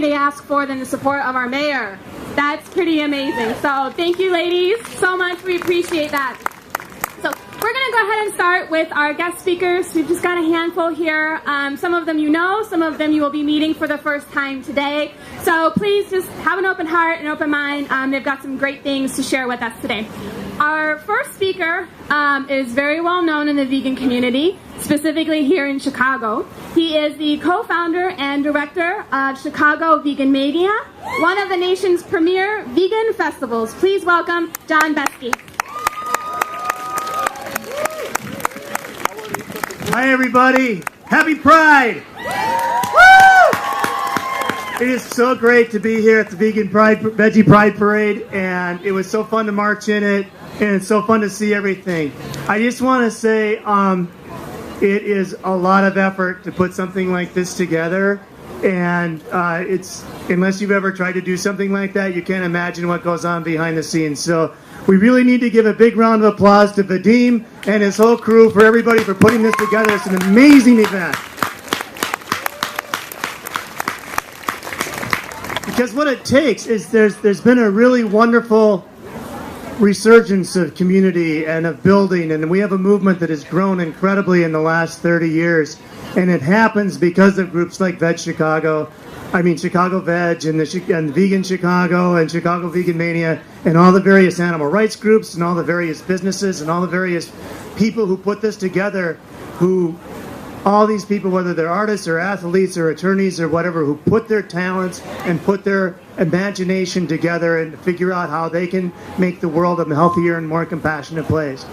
could they ask for than the support of our mayor? That's pretty amazing. So thank you, ladies, so much. We appreciate that. So we're going to go ahead and start with our guest speakers. We've just got a handful here. Some of them you know, some of them you will be meeting for the first time today. So please just have an open heart and open mind. They've got some great things to share with us today. Our first speaker is very well known in the vegan community, specifically here in Chicago. He is the co-founder and director of Chicago VeganMania, one of the nation's premier vegan festivals. Please welcome John Beske. Hi everybody, happy Pride! Woo! It is so great to be here at the Veggie Pride Parade, and it was so fun to march in it, and it's so fun to see everything. I just want to say it is a lot of effort to put something like this together, and it's unless you've ever tried to do something like that, you can't imagine what goes on behind the scenes. So we really need to give a big round of applause to Vadim and his whole crew, for everybody for putting this together. It's an amazing event. Because what it takes is there's been a really wonderful resurgence of community and of building, and we have a movement that has grown incredibly in the last 30 years. And it happens because of groups like Chicago Veg and Vegan Chicago and Chicago VeganMania and all the various animal rights groups and all the various businesses and all the various people who put this together, all these people, whether they're artists or athletes or attorneys or whatever, who put their talents and put their imagination together and figure out how they can make the world a healthier and more compassionate place.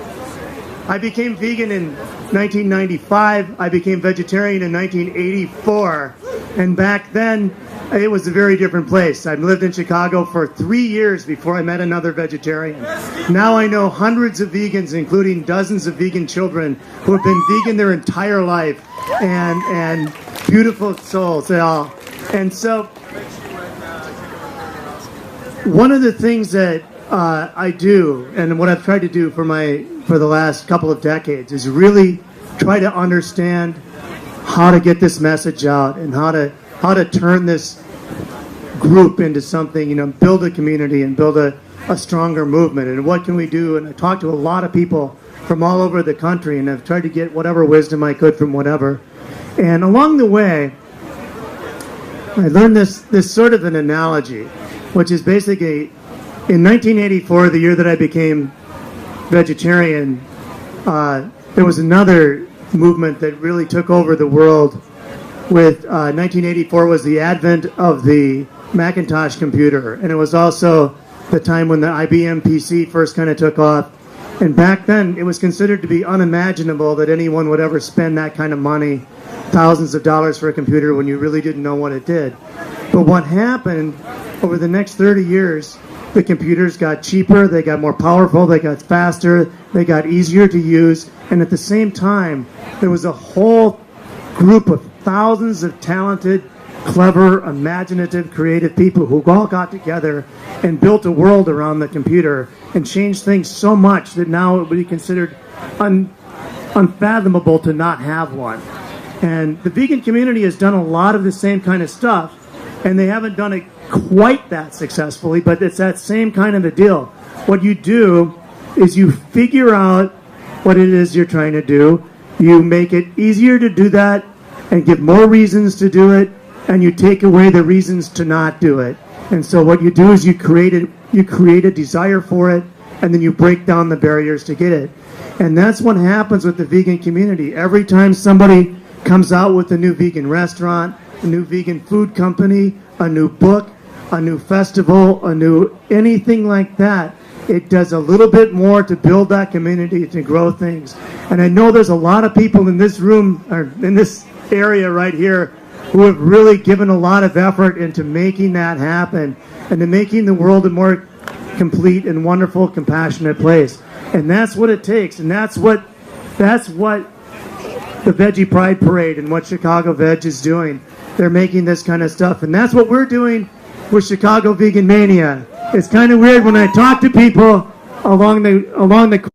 I became vegan in 1995. I became vegetarian in 1984. And back then, it was a very different place. I lived in Chicago for 3 years before I met another vegetarian. Now I know hundreds of vegans, including dozens of vegan children who have been vegan their entire life, and beautiful souls they all. And so, one of the things that I do, and what I've tried to do for the last couple of decades, is really try to understand how to get this message out and how to turn this group into something, build a community and build a stronger movement. And what can we do? And I talked to a lot of people from all over the country, and I've tried to get whatever wisdom I could from whatever. And along the way, I learned this sort of an analogy, which is basically, in 1984, the year that I became vegetarian, there was another movement that really took over the world. 1984 was the advent of the Macintosh computer, and it was also the time when the IBM PC first kind of took off. And back then, it was considered to be unimaginable that anyone would ever spend that kind of money, thousands of dollars for a computer, when you really didn't know what it did. But what happened over the next 30 years, the computers got cheaper, they got more powerful, they got faster, they got easier to use, and at the same time, there was a whole group of thousands of talented, clever, imaginative, creative people who all got together and built a world around the computer and changed things so much that now it would be considered unfathomable to not have one. And the vegan community has done a lot of the same kind of stuff, and they haven't done it quite that successfully, but it's that same kind of a deal. What you do is you figure out what it is you're trying to do, you make it easier to do that and give more reasons to do it, and you take away the reasons to not do it. And so what you do is you create a desire for it, and then you break down the barriers to get it. And that's what happens with the vegan community. Every time somebody comes out with a new vegan restaurant, a new vegan food company, a new book, a new festival, a new anything like that, it does a little bit more to build that community, to grow things. And I know there's a lot of people in this room, or in this area right here, who have really given a lot of effort into making that happen and to making the world a more complete and wonderful, compassionate place. And that's what it takes. And that's what the Veggie Pride Parade and what Chicago Veg is doing. They're making this kind of stuff. And that's what we're doing with Chicago VeganMania. It's kind of weird when I talk to people along the